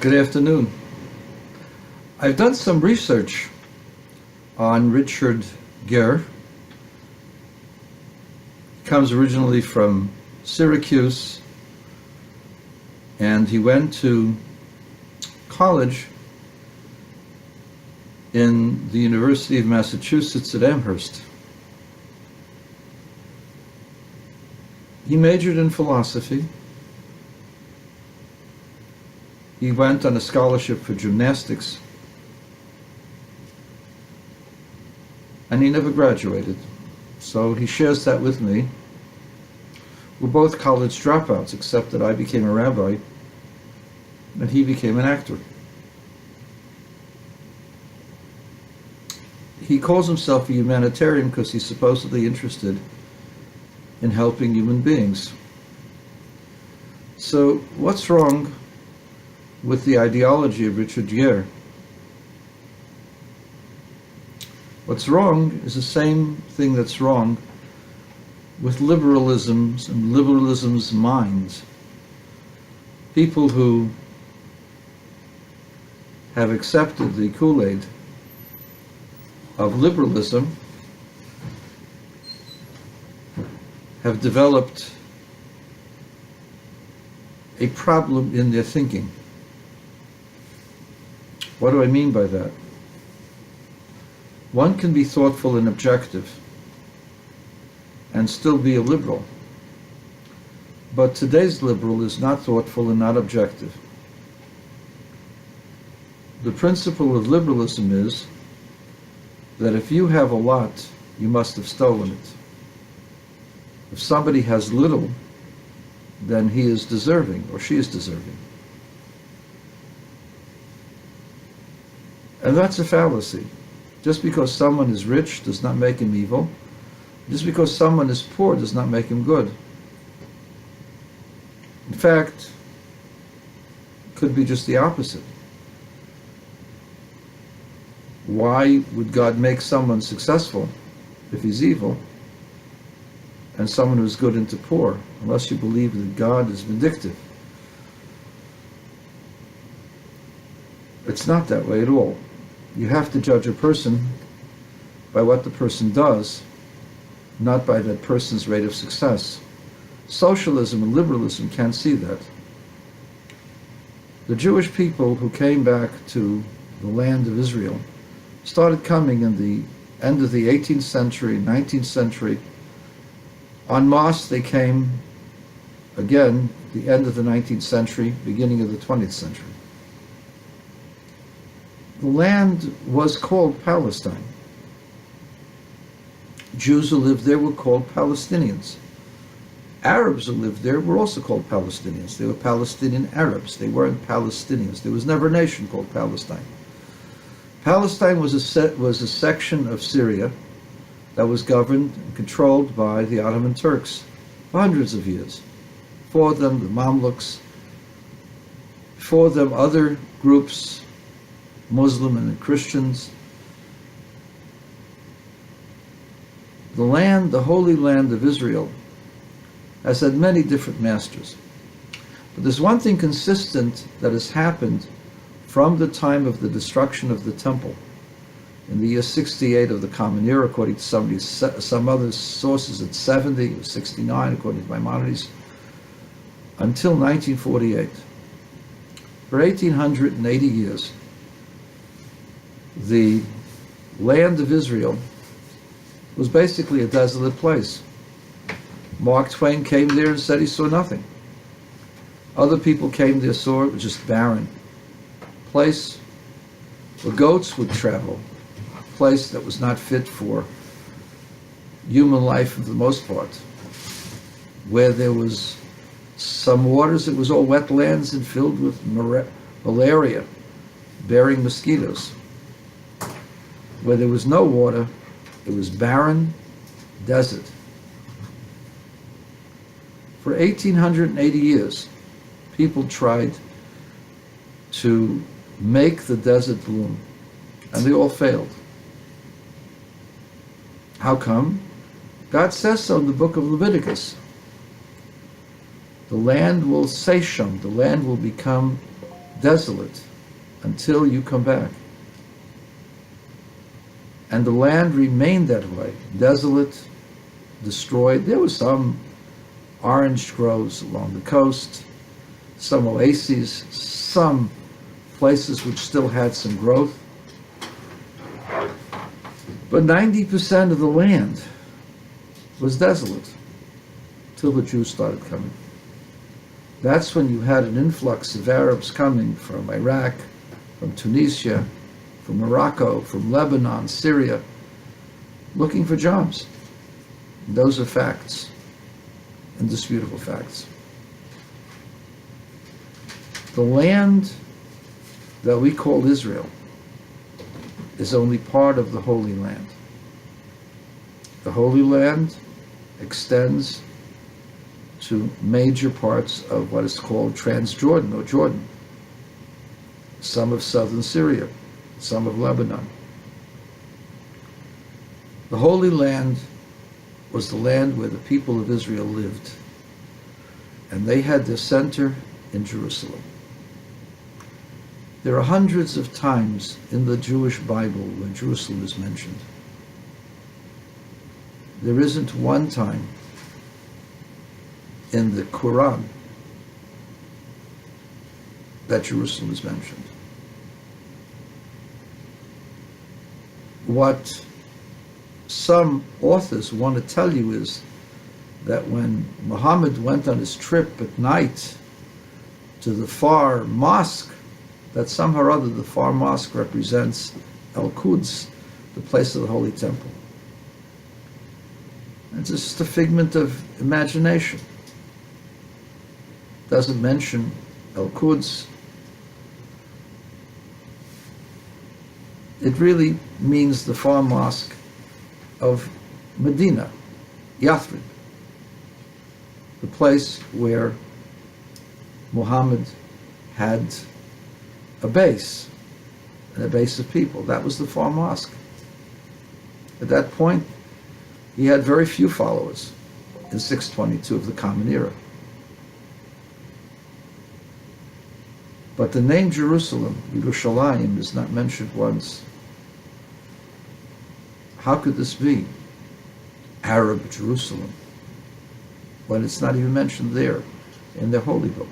Good afternoon. I've done some research on Richard Gere. He comes originally from Syracuse, and he went to college in the University of Massachusetts at Amherst. He majored in philosophy. He went on a scholarship for gymnastics, and he never graduated. So he shares that with me. We're both college dropouts, except that I became a rabbi and he became an actor. He calls himself a humanitarian because he's supposedly interested in helping human beings. So what's wrong with the ideology of Richard Gere? What's wrong is the same thing that's wrong with liberalisms and liberalism's minds. People who have accepted the Kool-Aid of liberalism have developed a problem in their thinking. What do I mean by that? One can be thoughtful and objective and still be a liberal. But today's liberal is not thoughtful and not objective. The principle of liberalism is that if you have a lot, you must have stolen it. If somebody has little, then he is deserving, or she is deserving. And that's a fallacy. Just because someone is rich does not make him evil. Just because someone is poor does not make him good. In fact, it could be just the opposite. Why would God make someone successful if he's evil and someone who's good into poor, unless you believe that God is vindictive? It's not that way at all. You have to judge a person by what the person does, not by that person's rate of success. Socialism and liberalism can't see that. The Jewish people who came back to the land of Israel started coming in the end of the 18th century, 19th century. En masse, they came again the end of the 19th century, beginning of the 20th century. The land was called Palestine. Jews who lived there were called Palestinians. Arabs who lived there were also called Palestinians. They were Palestinian Arabs. They weren't Palestinians. There was never a nation called Palestine. Palestine was a section of Syria that was governed and controlled by the Ottoman Turks for hundreds of years. Before them, the Mamluks. Before them, other groups, Muslim and Christians. The land, the Holy Land of Israel, has had many different masters. But there's one thing consistent that has happened from the time of the destruction of the temple in the year 68 of the Common Era, according to some other sources it's 70 or 69, according to Maimonides, until 1948. For 1880 years, the land of Israel was basically a desolate place. Mark Twain came there and said he saw nothing. Other people came there, saw it was just barren. Place where goats would travel. A place that was not fit for human life for the most part. Where there was some waters, it was all wetlands and filled with malaria, bearing mosquitoes. Where there was no water, it was barren desert. For 1880 years, people tried to make the desert bloom, and they all failed. How come? God says so in the book of Leviticus. The land will satium, the land will become desolate until you come back. And the land remained that way, desolate, destroyed. There were some orange groves along the coast, some oases, some places which still had some growth. But 90% of the land was desolate till the Jews started coming. That's when you had an influx of Arabs coming from Iraq, from Tunisia, from Morocco, from Lebanon, Syria, looking for jobs. And those are facts, indisputable facts. The land that we call Israel is only part of the Holy Land. The Holy Land extends to major parts of what is called Transjordan or Jordan, some of southern Syria, some of Lebanon. The Holy Land was the land where the people of Israel lived, and they had their center in Jerusalem. There are hundreds of times in the Jewish Bible where Jerusalem is mentioned. There isn't one time in the Quran that Jerusalem is mentioned. What some authors want to tell you is that when Muhammad went on his trip at night to the far mosque, that somehow or other the far mosque represents Al-Quds, the place of the Holy Temple. It's just a figment of imagination. Doesn't mention Al-Quds. It really means the far mosque of Medina, Yathrib, the place where Muhammad had a base, and a base of people. That was the far mosque. At that point, he had very few followers in 622 of the Common Era. But the name Jerusalem, Yerushalayim, is not mentioned once. How could this be? Arab Jerusalem, when it's not even mentioned there in their holy book.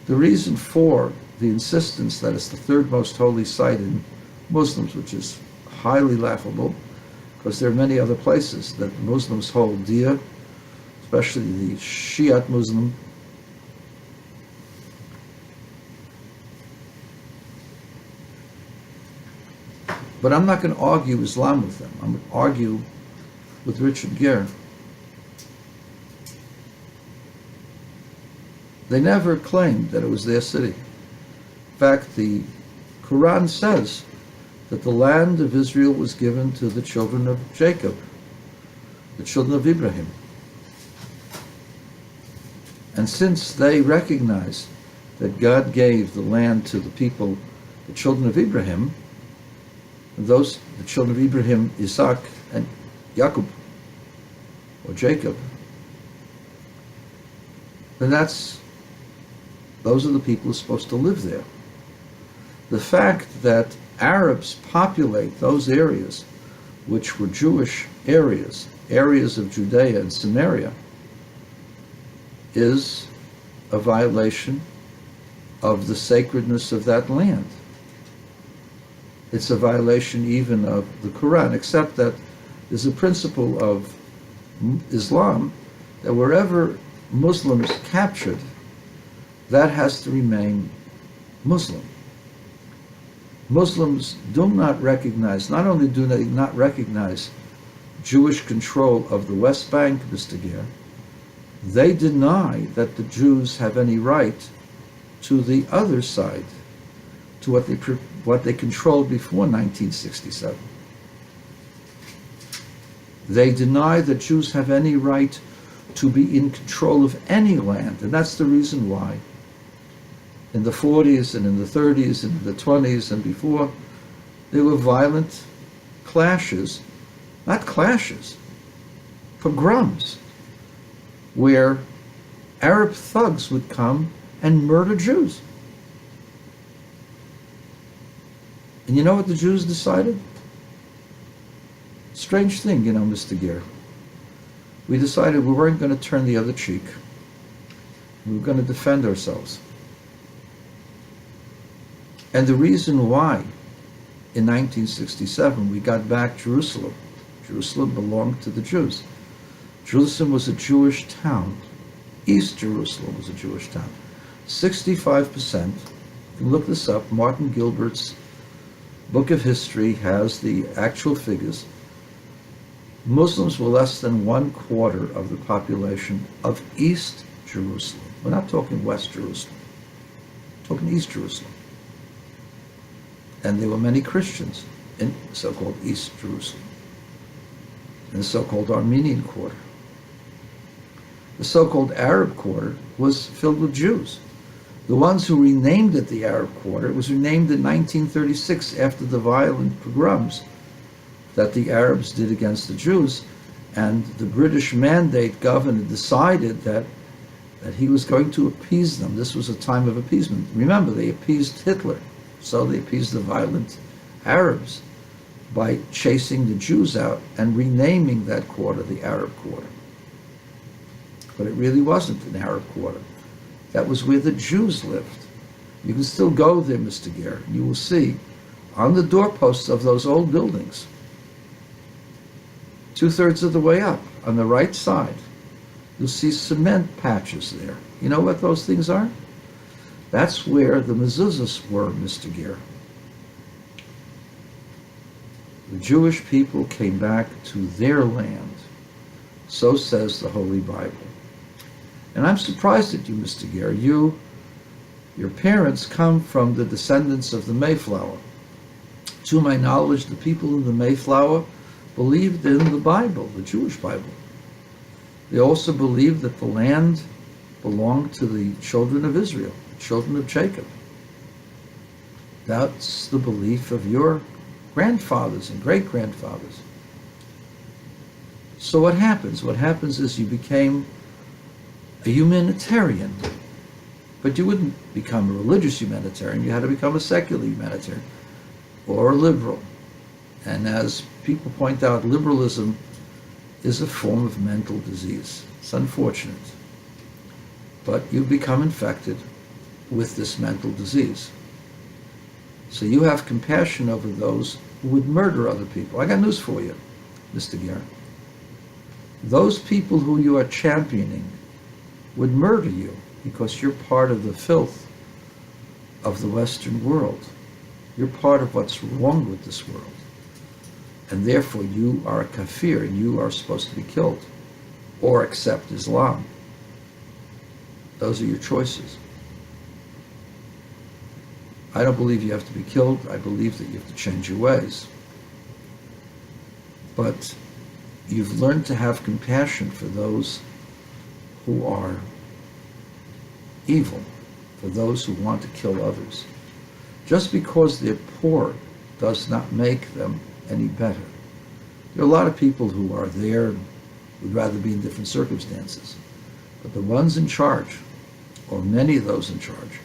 The reason for the insistence that it's the third most holy site in Muslims, which is highly laughable, because there are many other places that Muslims hold dear, especially the Shiite Muslim. But I'm not going to argue Islam with them. I'm going to argue with Richard Gere. They never claimed that it was their city. In fact, the Quran says that the land of Israel was given to the children of Jacob, the children of Ibrahim. And since they recognize that God gave the land to the people, the children of Ibrahim, the children of Ibrahim, Isaac, and Jacob, or Jacob, then those are the people who are supposed to live there. The fact that Arabs populate those areas, which were Jewish areas of Judea and Samaria, is a violation of the sacredness of that land. It's a violation even of the Quran, except that there's a principle of Islam that wherever Muslims captured, that has to remain Muslim. Muslims do not recognize, not only do they not recognize Jewish control of the West Bank, Mr. Gere, they deny that the Jews have any right to the other side, to what they controlled before 1967. They deny that Jews have any right to be in control of any land, and that's the reason why in the 40s and in the 30s and in the 20s and before, there were violent clashes, not clashes, pogroms, where Arab thugs would come and murder Jews. And you know what the Jews decided? Strange thing, Mr. Gere. We decided we weren't going to turn the other cheek. We were going to defend ourselves. And the reason why, in 1967, we got back Jerusalem. Jerusalem belonged to the Jews. Jerusalem was a Jewish town. East Jerusalem was a Jewish town. 65%, you can look this up, Martin Gilbert's Book of History has the actual figures. Muslims were less than 1/4 of the population of East Jerusalem. We're not talking West Jerusalem. We're talking East Jerusalem. And there were many Christians in so-called East Jerusalem, in the so-called Armenian quarter. The so-called Arab quarter was filled with Jews. The ones who renamed it the Arab quarter, it was renamed in 1936 after the violent pogroms that the Arabs did against the Jews, and the British Mandate governor decided that he was going to appease them. This was a time of appeasement. Remember, they appeased Hitler, so they appeased the violent Arabs by chasing the Jews out and renaming that quarter the Arab quarter. But it really wasn't an Arab quarter. That was where the Jews lived. You can still go there, Mr. Gere. You will see on the doorposts of those old buildings, 2/3 of the way up, on the right side, you'll see cement patches there. You know what those things are? That's where the mezuzahs were, Mr. Gere. The Jewish people came back to their land. So says the Holy Bible. And I'm surprised at you, Mr. Gere. Your parents come from the descendants of the Mayflower. To my knowledge, the people in the Mayflower believed in the Bible, the Jewish Bible. They also believed that the land belonged to the children of Israel, children of Jacob. That's the belief of your grandfathers and great-grandfathers. So what happens? What happens is you became a humanitarian. But you wouldn't become a religious humanitarian. You had to become a secular humanitarian or a liberal. And as people point out, liberalism is a form of mental disease. It's unfortunate. But you become infected with this mental disease. So you have compassion over those who would murder other people. I got news for you, Mr. Gere. Those people who you are championing would murder you because you're part of the filth of the Western world. You're part of what's wrong with this world. And therefore you are a kafir and you are supposed to be killed or accept Islam. Those are your choices. I don't believe you have to be killed. I believe that you have to change your ways. But you've learned to have compassion for those who are evil, for those who want to kill others. Just because they're poor does not make them any better. There are a lot of people who are there and would rather be in different circumstances. But the ones in charge, or many of those in charge,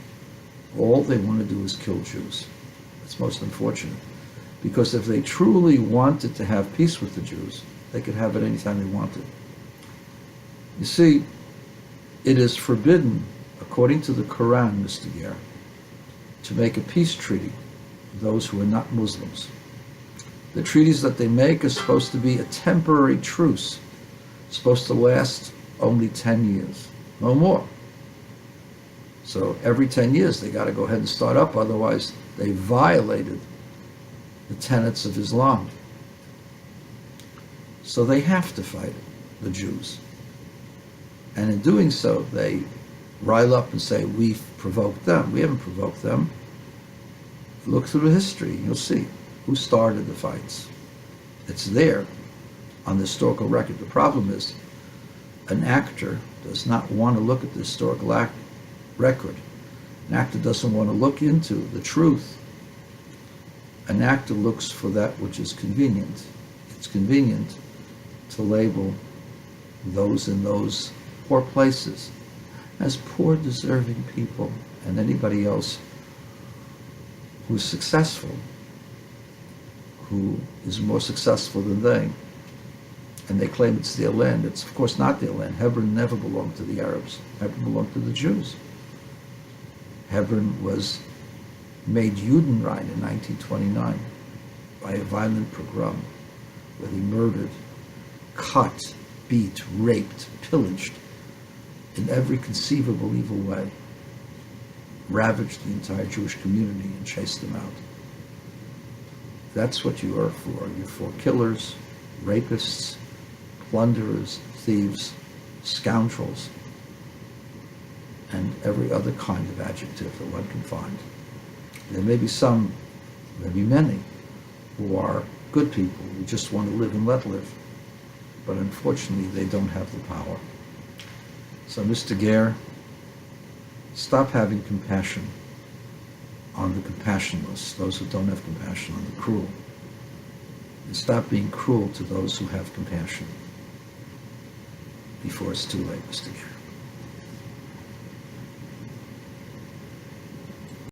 all they want to do is kill Jews. It's most unfortunate. Because if they truly wanted to have peace with the Jews, they could have it anytime they wanted. You see, it is forbidden, according to the Quran, Mr. Gere, to make a peace treaty with those who are not Muslims. The treaties that they make are supposed to be a temporary truce, supposed to last only 10 years, no more. So every 10 years they got to go ahead and start up, otherwise they violated the tenets of Islam. So they have to fight the Jews. And in doing so, they rile up and say, we've provoked them. We haven't provoked them. Look through the history, you'll see who started the fights. It's there on the historical record. The problem is an actor does not want to look at the historical record. An actor doesn't want to look into the truth. An actor looks for that which is convenient. It's convenient to label those in those poor places. as poor, deserving people, and anybody else who's successful, who is more successful than they, and they claim it's their land. It's of course not their land. Hebron never belonged to the Arabs. Hebron belonged to the Jews. Hebron was made Judenrein in 1929 by a violent pogrom where they murdered, cut, beat, raped, pillaged in every conceivable evil way, ravaged the entire Jewish community and chased them out. That's what you are for. You're for killers, rapists, plunderers, thieves, scoundrels, and every other kind of adjective that one can find. There may be some, maybe many, who are good people who just want to live and let live, but unfortunately they don't have the power. So Mr. Gere, stop having compassion on the compassionless, those who don't have compassion, on the cruel, and stop being cruel to those who have compassion before it's too late, Mr. Gere.